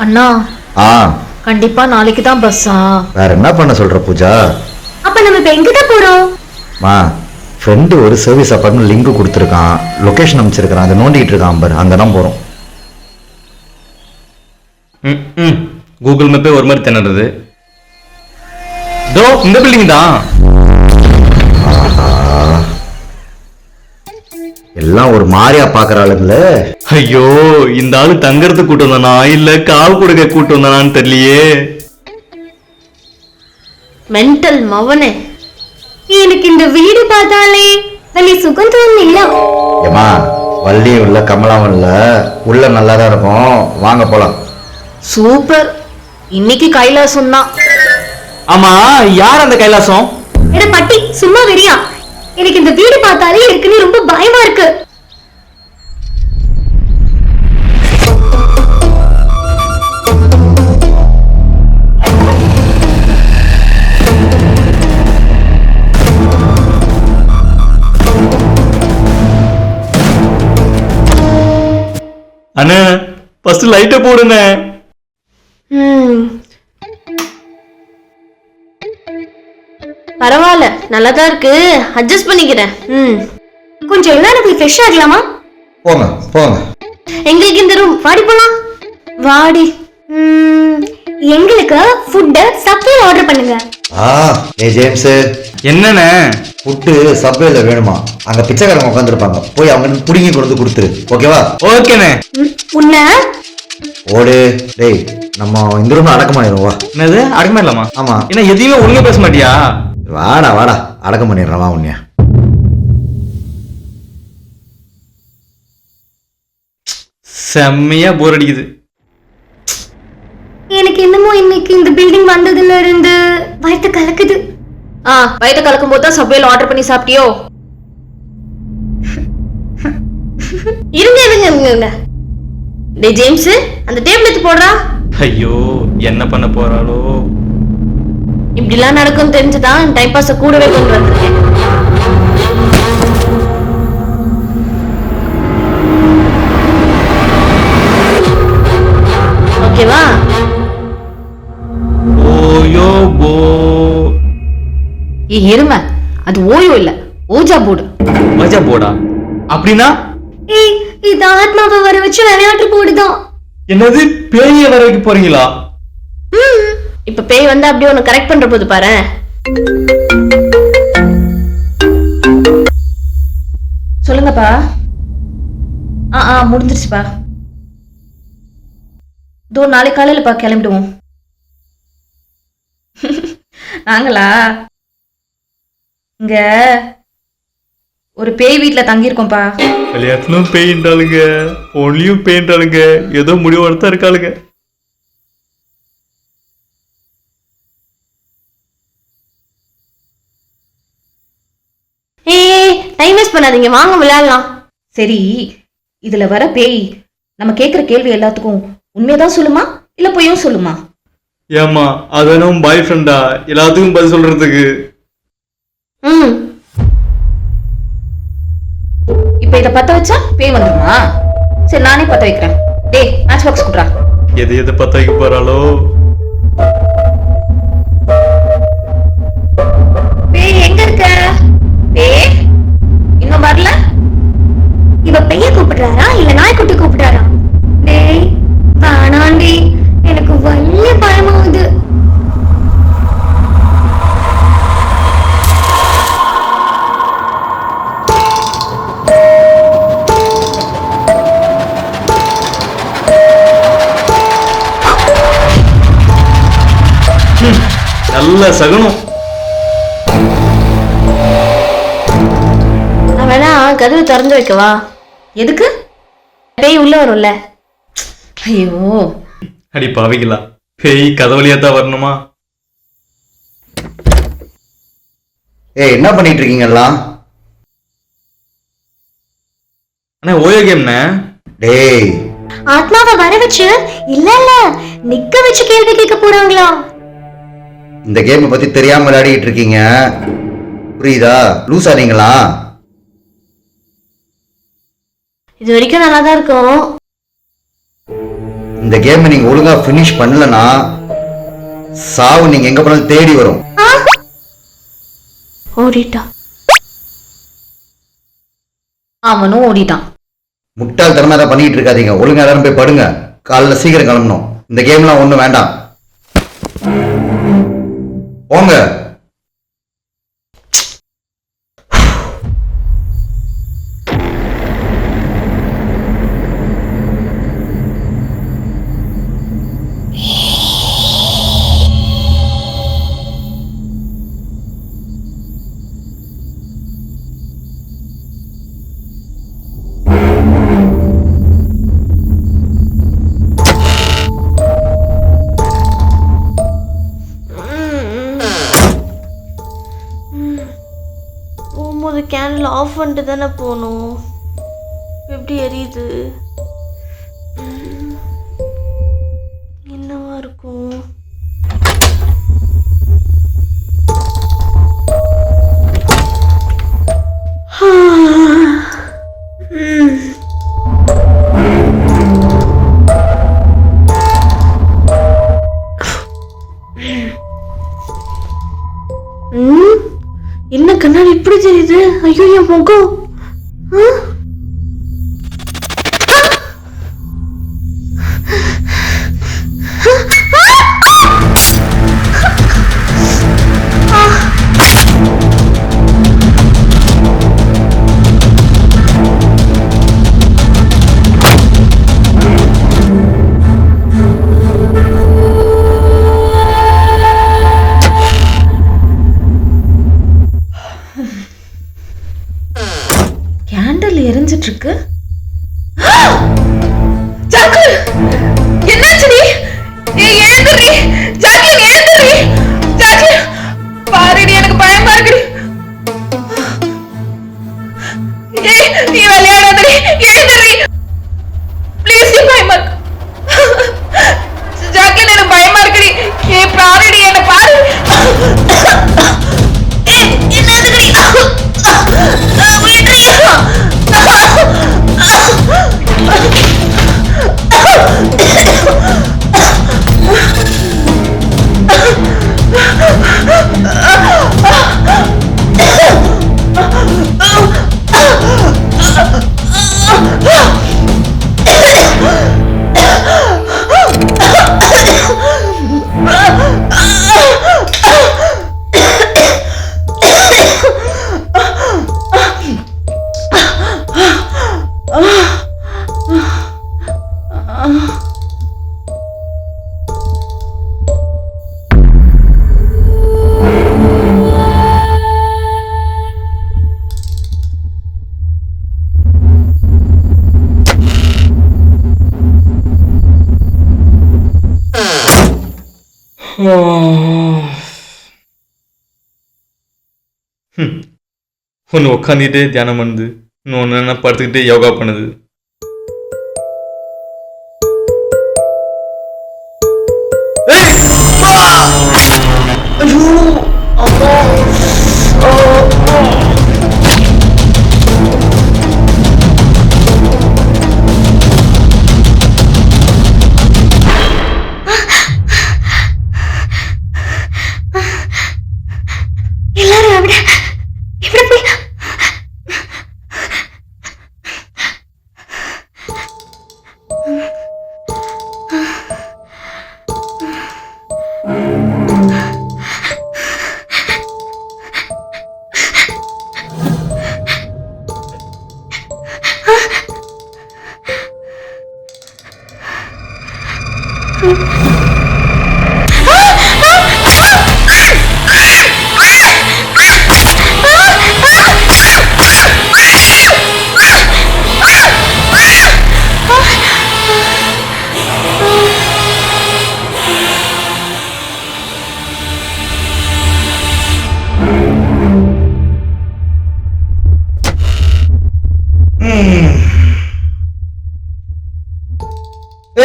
அண்ணா ஆ கண்டிப்பா நாளைக்கு தான் பஸ்ஸா? வேற என்ன பண்ண சொல்ற பூஜா? அப்ப நம்ம இப்ப எங்க தான் போறோம்? மா ஃப்ரெண்டு ஒரு சர்வீஸ் அப்பார்ட்மெண்ட் லிங்க் கொடுத்துருக்கான், லொகேஷன் அமைச்சிருக்கான், அதை நோண்டிட்டு இருக்கான் பாரு, அங்கே தான் போகிறோம். கூகுள் மேப்பே ஒரு மாதிரி திணறது. தோ இந்த பில்டிங் தான். எல்லாம் ஒரு மாதிரியா பாக்குற ஆளுங்கள. ஐயோ, இந்த ஆளு தங்கறதுக்கு கூட்டு வந்தானா இல்ல காவு கொடுக்க கூட்டு வந்தானான்னு தெரியலையே. மென்டல் மவனே, எனக்கு இந்த வீடு பார்த்தாலே வலி சுகந்தம் இல்ல. ஏமா வள்ளியும் இல்ல கமலாவும் இல்ல, உள்ள நல்லா தான் இருக்கும், வாங்க போலாம். சூப்பர், இன்னைக்கு கைலாசம் தான். ஆமா, யார் அந்த கைலாசம்? எட பட்டி சும்மா வெறியா, எனக்கு இந்த வீடு பார்த்தாலே ஏற்கனவே ரொம்ப பயமா இருக்கு. அண்ணே ஃபர்ஸ்ட் லைட்ட போடுங்க. பரவாயில்ல, நல்லாதான் இருக்கு, அட்ஜஸ்ட் பண்ணிக்கிறேன். கொஞ்சம் எல்லாரும் போய் ஃப்ரெஷ் ஆகலாமா? போங்க போங்க. எங்களுக்கு இந்த ரூம் வாடி போலாம். வாடி. எங்களுக்கு ஃபுட் சப்வே ஆர்டர் பண்ணுங்க. ஏ ஜேம்ஸ், என்னண்ணே? ஃபுட்டு சப்வேல வேணுமா? அங்க பிச்சைக்காரங்க உட்காந்துருப்பாங்க, போய் அவங்க புடிங்கி கொண்டு கொடுத்துரு, ஓகேவா? ஓகேண்ணே. உன்ன ஓடு. டேய், நம்ம இந்த ரூம்ல அடக்கமாயிரும், வா. என்னது அடக்கமா இல்லாமா? ஆமா. என்ன எதையுமே ஒழுங்கா பேச மாட்டியா? வாடா வாடா, அடக்கம் பண்ணிடுறேன், வா உன்னைய. செம்மையா போர் அடிக்குது. எனக்கு என்னமோ இன்னைக்கு இந்த பில்டிங் வந்ததுல இருந்து வயித்து கலக்குது. வயித்து கலக்கும் போது தான் சப்வேல ஆர்டர் பண்ணி சாப்பிட்டியோ? இருங்க இருங்க இருங்க. டேய் ஜேம்ஸ், அந்த டேபிள் எடுத்து போடுறா. ஐயோ, என்ன பண்ண போறாளோ? இப்படிலாம் நடக்கும் தெரிஞ்சுதான் டைம் பாஸ் கூடவே கொண்டு வந்திருக்கேன். ஓகேவா? ஓயோ போ. எருமை, அது ஓயோ இல்ல, ஓஜா போர்டு. மஜா போடா அப்படின்னா? இது ஆத்மாவை வர வச்சு விளையாட்டு போடுதான். என்னது, பேய வர வைக்க போறீங்களா? இப்ப பேய் வந்து அப்படியே ஒன்னு கரெக்ட் பண்ற போது பாரு. சொல்லுங்கப்பா. முடிஞ்சிருச்சுப்பா. தோ நாளைக்கு காலையிலப்பா கிளம்பிடுவோம். நாங்களா இங்க ஒரு பேய் வீட்டுல தங்கியிருக்கோம்ப்பா. விளையாட்டுலும் பெயிண்டாளுங்க, ஒன்லியும் பெயிண்டாளுங்க, ஏதோ முடிவோட தான் இருக்காளுங்க. டைம் வேஸ்ட் பண்ணாதீங்க, வாங்க விளையாடலாம். சரி, இதுல வர பேய் நம்ம கேக்குற கேள்வி எல்லாத்துக்கும் உண்மையதான் சொல்லுமா இல்ல பொய்யும் சொல்லுமா? ஏமா, அதனும் பாய் ஃப்ரெண்டா எல்லாத்துக்கும் பதில் சொல்றதுக்கு? இப்ப இத பத்த வச்சா பேய் வந்துருமா? சரி, நானே பத்த வைக்கிறேன். டேய், மேட்ச் பாக்ஸ் குடுறா. எது எது பத்த வைக்க போறாளோ? பேய் எங்க இருக்க? பேய் இன்னும் வரல. இவ பெய்ய கூப்பிடுறாரா இல்ல நாய்க்குட்டி கூப்பிடுறாரா? டேய் வேணாண்டி, எனக்கு வலிய பயமாகுது. நல்ல சகுனம். வேணா கதவு திறந்து வைக்கவா? எதுக்கு? பேய் உள்ள வரும்ல. ஐயோ, அடி பாவிகளா, பேய் கதவழியா தான் வரணுமா? என்ன பண்ணிட்டு இருக்கீங்க எல்லாம்? அண்ணா ஓயோ கேம்ண்ணே. டேய், ஆத்மாவை வர வச்சு இல்ல இல்ல நிக்க வச்சு கேள்வி கேட்க போறாங்களா? இந்த கேம் பத்தி தெரியாம விளையாடிட்டு இருக்கீங்க, புரியுதா? லூசா நீங்களா? இது வரைக்கும் நல்லா தான் இருக்கும். இந்த கேமை நீங்க ஒழுங்கா ஃபினிஷ் பண்ணலனா சாவு நீங்க எங்க போனாலும் தேடி வரும். ஓடிட்டா. அவனும் ஓடிட்டான். முட்டாள்தனமா அதை பண்ணிட்டு இருக்காதீங்க. ஒழுங்கா எல்லாரும் போய் படுங்க. காலைல சீக்கிரம் கிளம்பணும். இந்த கேம்லாம் ஒண்ணும் வேண்டாம். போங்க. போகும்போது கேண்டில் ஆஃப் பண்ணிட்டு தானே போகணும். எப்படி எரியுது? என்னவா இருக்கும்? என்ன கண்ணாடி இப்படி தெரியுது? ஐயோ என் முகம். கேண்டில் எரிஞ்சிட்டு இருக்கு. ஜாக்லின், என்னாச்சு நீ? எழுந்துரி ஜாக்லின், எழுந்துரி ஜாக்லின். பாருடி, எனக்கு பயமா இருக்குடி. நீ விளையாடாதடி, எழுந்துரி ப்ளீஸ். நீ பயமா இருக்கு ஜாக்லின், எனக்கு பயமா இருக்குடி. பாருடி, என்ன பாரு. என்னதுடி? ஒன்று உட்காந்துக்கிட்டே தியானம் பண்ணுது, இன்னொன்று என்ன படுத்துக்கிட்டே யோகா பண்ணுது. எல்லாரும் അവിടെ ഇവിടെ പോയി.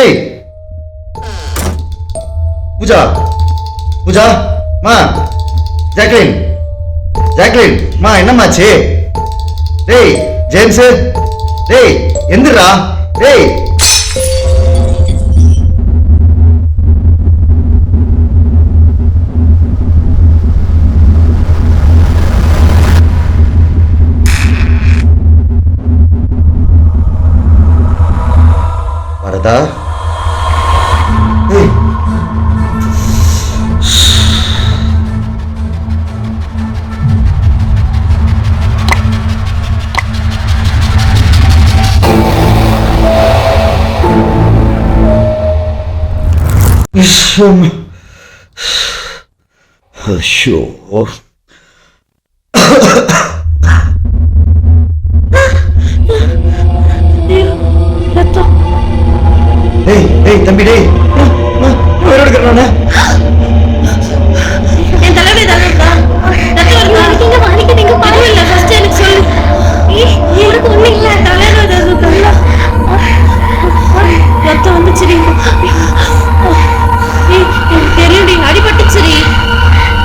ஏய் பூஜா, பூஜா மா, ஜாக்லின், ஜாக்லின் மா, என்னமாச்சு? டேய் ஜேம்ஸ், டேய் எந்திரா, டேய் லதா ஏய். ஐயோ. ரத்தம். ஏய் ஏய் தம்பி டேய் உயிரோட இருக்கிறானே. என் தலைவலி ஏதாவது இருக்கா? ரத்தம் வருதா? நீங்க வலிக்குதுங்க பாருங்க. இல்ல ஃபர்ஸ்ட் எனக்கு சொல்லு. எனக்கு ஒண்ணும் இல்ல. தலைவலி ஏதாவது இருக்கா? ரத்தம் வந்துச்சுடி. எனக்கு தெரியும்டி, அடிபட்டுச்சுடி.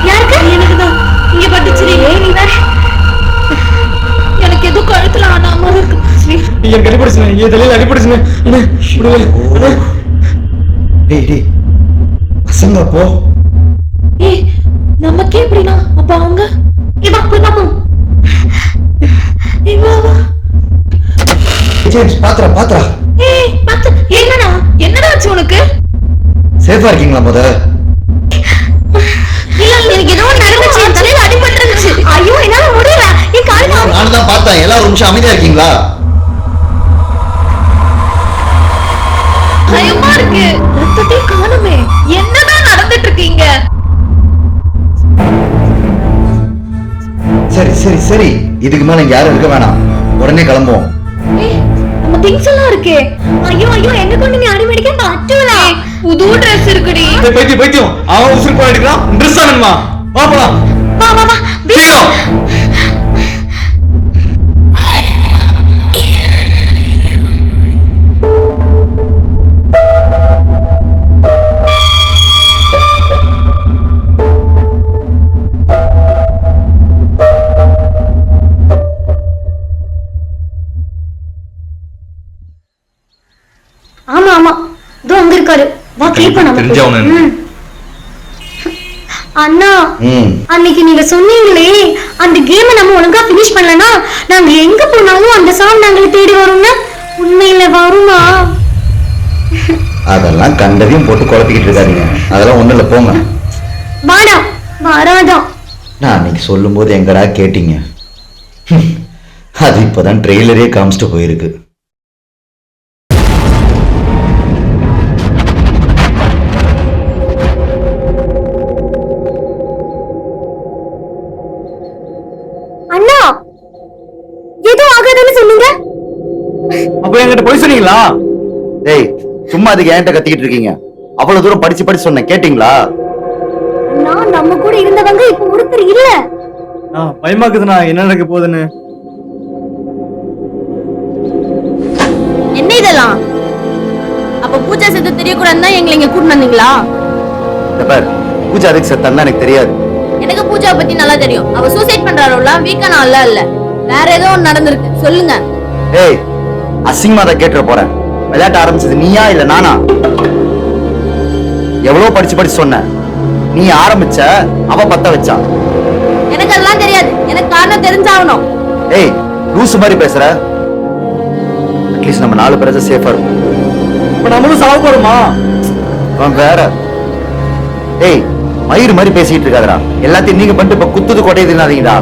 யாருக்கு? எனக்கு தான். இங்க பட்டுச்சுடி. நீ வேற. எனக்கு எதுவும் கழுத்துல ஆனாம இருக்கு. எனக்கு அடிபடுச்சுண்ணே, என் தலையில அடிபடுச்சுண்ணே. அண்ணே, விடுங்க. டேய் டேய் பசங்க போ. ஏய், நமக்கே எப்படின்னா அப்ப அவங்க இவா போய் பாப்போம். இவா ஜேம்ஸ் பாத்ரா ஏய் பாத்து. என்னடா ஆச்சு உனக்கு? சேஃபா இருக்கீங்களா முத? இல்ல எனக்கு ஏதோ நடந்துச்சு. என் தலையில அடிபட்டுருந்துச்சு. ஐயோ என்னால முடியல. என் கால் நானும் தான் பார்த்தேன். எல்லாரும் ஒரு நிமிஷம் அமைதியா இருக்கீங்களா? பயமா இருக்கு. ரத்தத்தை காணுமே. என்னதான் நடந்துட்டு இருக்கீங்க? சரி சரி சரி இதுக்கு மேல இங்க யாரும் இருக்க வேணாம். உடனே கிளம்புவோம். ஏய், நம்ம திங்ஸ் எல்லாம் இருக்கே. ஐயோ எங்க கொண்டு நீ அடிமடிக்க பட்டுவல. புது Dress இருக்குடி. பைத்தியம் அவன் உசுறு போயிடுறான். ட்ரெஸ் வேணுமா? வா போலாம். வா சீக்கிரம். ஆமா இதோ அங்க இருக்காரு. வா க்ளீன் பண்ண. தெரிஞ்சவனு. அண்ணா அன்னைக்கு நீங்க சொன்னீங்களே அந்த கேமை நம்ம ஒழுங்கா finish பண்ணலனா நாங்க எங்க போனாலும் அந்த சாங் நாங்களை தேடி வரும்னா உண்மையில வருமா? அதெல்லாம் கண்டதையும் போட்டு குழப்பிக்கிட்டு இருக்காதீங்க. அதெல்லாம் ஒண்ணும் இல்ல போங்க. வாடா வராதா. நான் அன்னைக்கு சொல்லும் போது எங்கடா கேட்டீங்க? அது இப்பதான் ட்ரெய்லரே காமிச்சிட்டு போயிருக்கு. அண்ணா ஏதோ ஆகாதுன்னு சொன்னீங்க. அப்ப என்கிட்ட போய் சொன்னீங்களா? டேய் சும்மா அதுக்கு என்கிட்ட கத்திக்கிட்டு இருக்கீங்க? அவ்வளவு தூரம் படிச்சு சொன்னேன், கேட்டீங்களா? அண்ணா நம்ம கூட இருந்தவங்க இப்ப ஒருத்தர் இல்ல. பயமாக்குதுண்ணா, என்ன நடக்க போகுதுன்னு. என்ன இதெல்லாம்? அப்ப பூஜா செத்து தெரியக்கூடாதுன்னா எங்களை இங்க கூட்டு வந்தீங்களா? இந்த பார், பூஜா அதுக்கு செத்தான்னு எனக்கு தெரியாது. எனக்கு பூஜா பத்தி நல்லா தெரியும். அவ சூசைட் பண்றாளா? வீக்கா நாள்ல இல்ல, வேற ஏதோ ஒண்ணு நடந்திருக்கு. சொல்லுங்க. ஏய் அசிங்கமா அதை கேட்டுற போறேன். விளையாட்ட ஆரம்பிச்சது நீயா இல்ல நானா? எவ்வளவு படிச்சு சொன்ன. நீ ஆரம்பிச்ச, அவ பத்த வச்சா. எனக்கு அதெல்லாம் தெரியாது. எனக்கு காரணம் தெரிஞ்சாகணும். ஏய் லூசு மாதிரி பேசுற. அட்லீஸ்ட் நம்ம 4 பேரும் சேஃபா இருக்கும். இப்ப நம்மளும் சாவ போறோமா? அவன் வேற. ஏய் மயிறு மாதிரி பேசிட்டு இருக்காதடா. எல்லாத்தையும் நீங்க பண்ணிட்டு இப்ப குத்துது கொடையுதுனாதீங்கடா.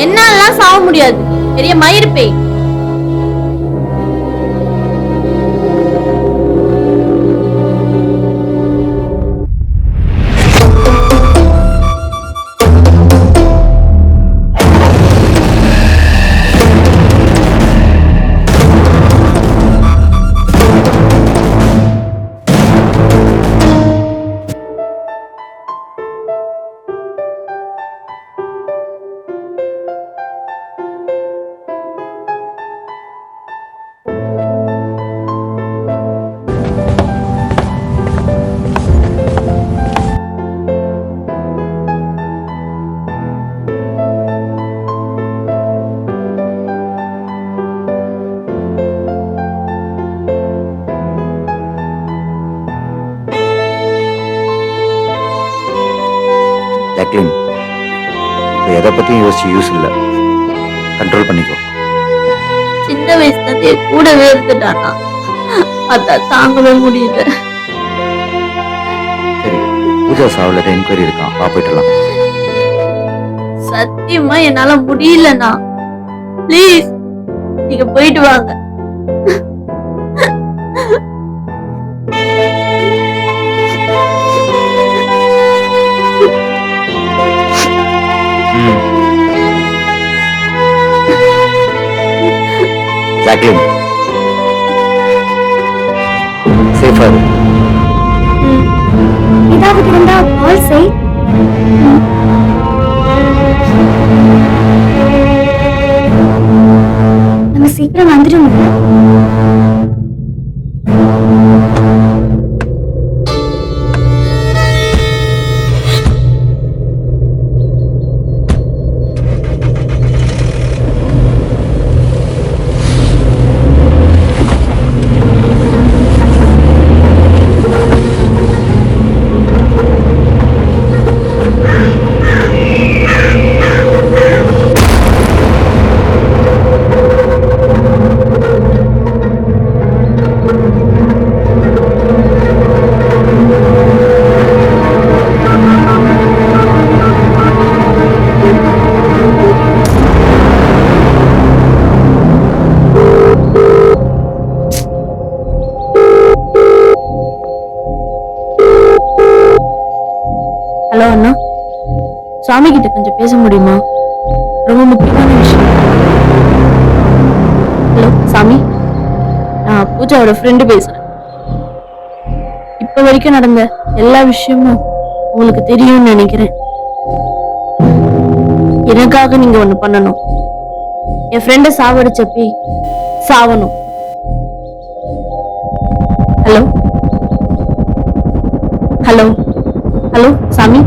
என்னாலாம் சாவ முடியாது. பெரிய மயிர் பேய். ஜாக்லின், இப்ப எதை பத்தியும் யோசிச்சு யூஸ் இல்ல. கண்ட்ரோல் பண்ணிக்கோ. சின்ன வயசுல என் கூடவே இருந்துட்டானா, அதான் தாங்கவே முடியல. சரி, பூஜா சாவில் என்கொயரி இருக்கான், வா போயிட்டுலாம். சத்தியமா என்னால முடியலண்ணா. ப்ளீஸ் நீங்க போயிட்டு வாங்க. ஜாக்லின், சேஃபா இரு. ஏதாவது இருந்தா கால் செய். நம்ம சீக்கிரம் வந்துடும். ஹலோ அண்ணா, சாமி கிட்ட கொஞ்சம் பேச முடியுமா? ரொம்ப முக்கியமான விஷயம். ஹலோ சாமி, நான் பூஜாவோட ஃப்ரெண்டு பேசுறேன். இப்ப வரைக்கும் நடந்த எல்லா விஷயமும் உங்களுக்கு தெரியும்னு நினைக்கிறேன். எனக்காக நீங்க ஒண்ணு பண்ணணும். என் ஃப்ரெண்ட சாவடிச்சப்பி சாவணும். ஹலோ ஹலோ ஹலோ சாமி,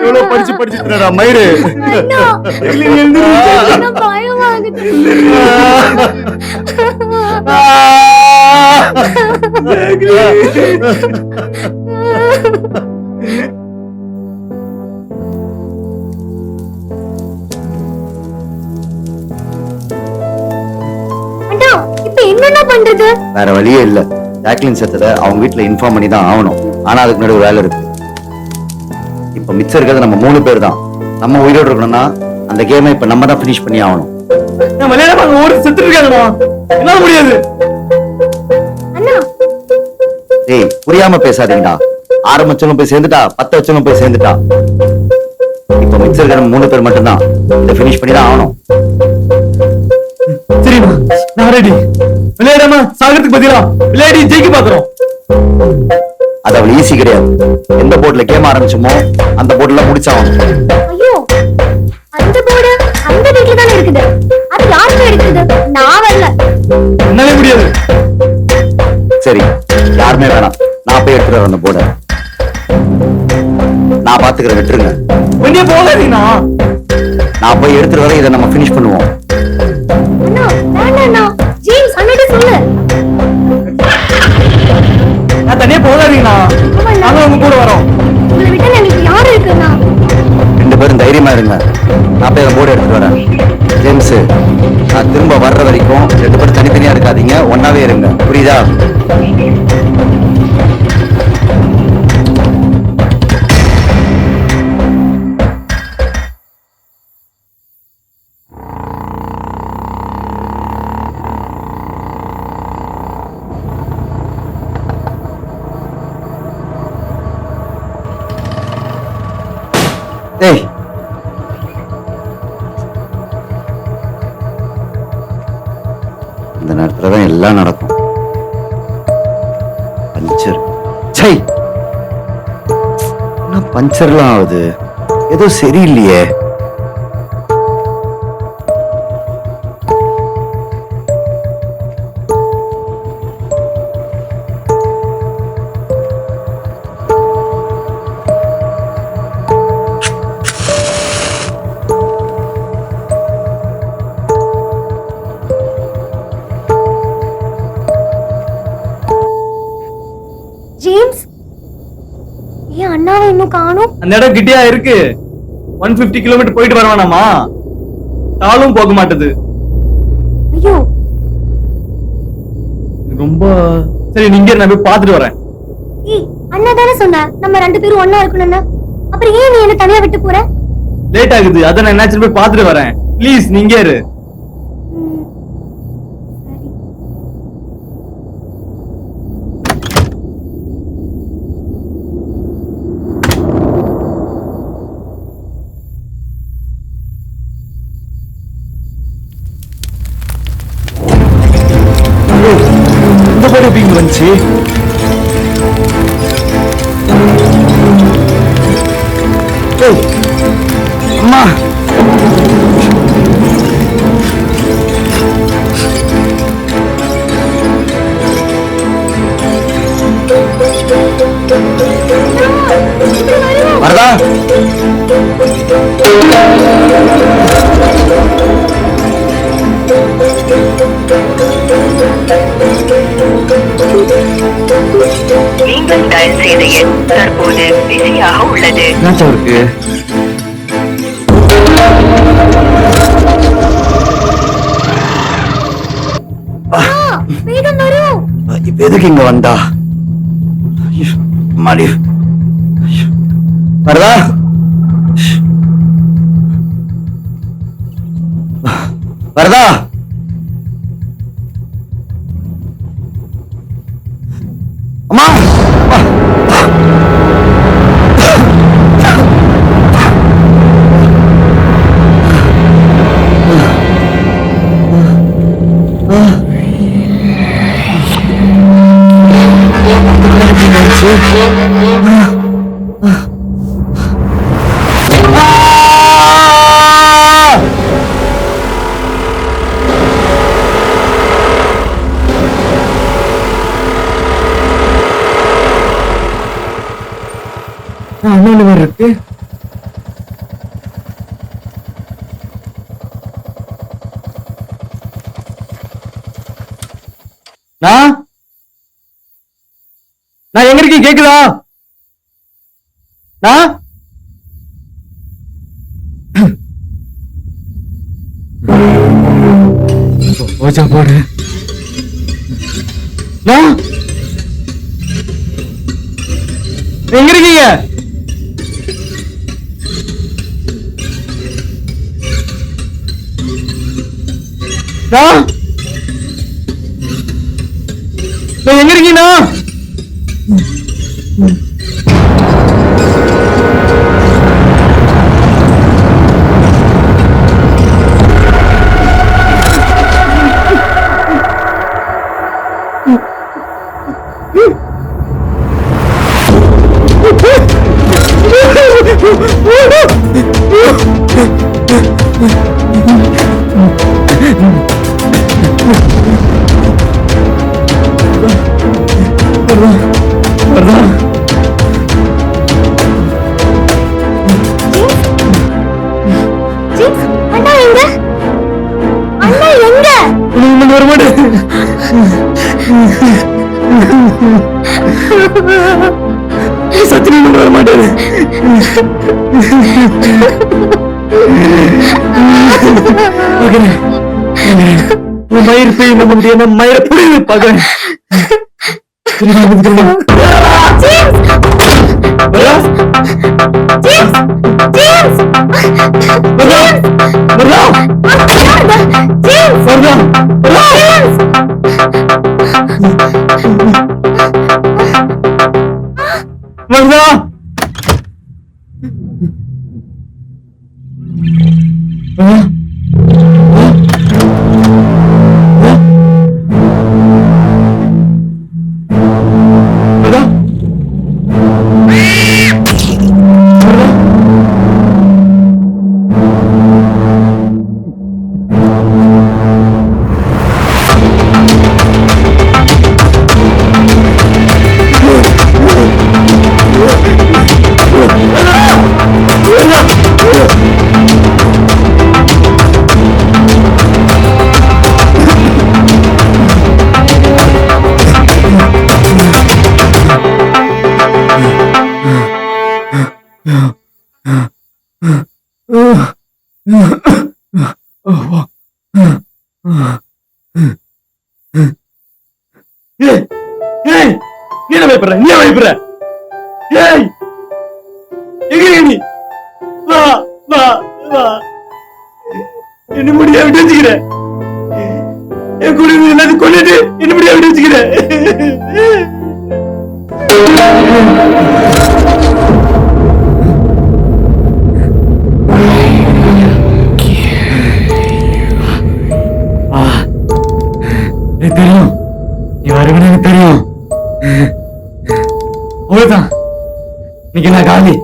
எவ்வளவு படிச்சு படிச்சுடா மயிறு. என்னென்ன பண்றது? வேற வழியே இல்ல. ஜாக்லின் செத்ததை அவங்க வீட்டுல இன்ஃபார்ம் பண்ணி தான் ஆகணும். ஆனா அதுக்கு முன்னாடி ஒரு வேலை இருக்கு. இப்ப மிச்சம் இருக்கிறது நம்ம 3 பேர் தான். நம்ம உயிரோடு இருக்கணும்னா அந்த கேமை இப்ப நம்ம தான் பினிஷ் பண்ணி ஆகணும். நான் விளையாட ஓடி செத்து இருக்காங்கடா, என்னால முடியாது. அண்ணா, ஏய் புரியாம பேசாதீங்கடா. ஆரம்பிச்சவங்க போய் சேர்ந்துட்டா, 10 வச்சவங்க போய் சேர்ந்துட்டா. இப்ப மிச்சம் இருக்கிற 3 பேர் மட்டும்தான். இதை பினிஷ் பண்ணி தான் ஆகணும். சரிம்மா, நான் ரெடி. விளையாடாம சாகிறதுக்கு பதிலா விளையாடி ஜெயிக்க பாக்குறோம். அது அவ்வளவு ஈஸி கிடையாது. எந்த போர்ட்ல கேம் ஆரம்பிச்சோமோ அந்த போர்ட்ல முடிச்சாகணும். ஐயோ, அந்த போர்டு அந்த வீட்ல தானே இருக்குது. அது யாருக்கு எடுக்குது? நான் வரல. என்னாலே முடியாது. சரி, யாருமே வேணாம். நான் போய் எடுத்துட்டு வரேன் அந்த போர்டை. நான் பாத்துக்கிறேன், விட்டுருங்க. கொஞ்சே போகாதீங்கண்ணா. நான் போய் எடுத்துட்டு வரேன். இதை நம்ம பினிஷ் பண்ணுவோம். அண்ணா, வேண்டாண்ணா. ஜேம்ஸ் அண்ணாட்ட சொல்லு. நான் தனியா போகாதீங்கண்ணா. ஆமாண்ணா. நாங்க உங்க கூட வரோம். உங்களை விட்டு எனக்கு யாரு இருக்குண்ணா? 2 பேரும் தைரியமா இருங்க. நான் போய் போர்டு எடுத்துட்டு வரேன். ஜேம்ஸ், நான் திரும்ப வர்ற வரைக்கும் 2 பேரும் தனித்தனியா இருக்காதீங்க, ஒன்னாவே இருங்க. புரியுதா? ஏய், இந்த நேரத்துல தான் எல்லாம் நடக்கும். பஞ்சர். சை, என்ன பஞ்சர்லாம் ஆகுது? ஏதோ சரியில்லையே. ஜேம்ஸ், ஏன் அண்ணாவை இன்னும் காணோம்? அந்த இடம் கிட்டியா இருக்கு. 150 கிலோமீட்டர் போயிட்டு வர வேணாமா? காலும் போக மாட்டேது. ஐயோ, ரொம்ப சரி, நீங்க நான் போய் பார்த்துட்டு வரேன். ஏய், அண்ணா தானே சொன்ன நம்ம 2 பேரும் ஒண்ணா இருக்கணும்னு. அப்புறம் ஏன் நீ என்ன தனியா விட்டு போற? லேட் ஆகுது, அதான் நான் என்னாச்சுன்னு போய் பார்த்துட்டு வரேன். ப்ளீஸ் நீங்க இரு. ம், சரி. இந்த போய் எப்படி இங்க வந்துச்சு? ஏய், அம்மா, வரதா? நீங்கள் டயல் செய்த எண் தற்போது பிஸியாக உள்ளது. என்னாச்சும் இருக்கு? வேகம் வரும். இப்ப எதுக்கு இங்க வந்தா? ஐயோ, மாடி. ஐயோ, வரதா? வரதா? அம்மா, இன்னொன்னு மாதிரி இருக்கு. நான் எங்க இருக்கேன் கேக்குதா? நான் ஓஜா போடு. நான் எங்க இருக்கீங்க? நான் எங்க இருக்கீங்கண்ணா? ஜேம்ஸ், அண்ணா எங்க? அண்ணா எங்க? சத்தியம் வர மாட்டேன். மயிர் பெய் நம்ப முடியாது, மயிர புரியுது பாக்குறேன். நீ பயப்படுற, நீ பயப்படுற. நீ வா வா வா, என்ன முடியா விட்டு வச்சுக்கிற. என் குடும்பம் எல்லாத்தையும் கொண்டுட்டு என்ன முடியா விட்டு வச்சுக்கிற. எனக்கு தெரியும், நீ வருவன்னு எனக்கு தெரியும். அவ்வளவுதான், இன்னைக்கு நான் காலி.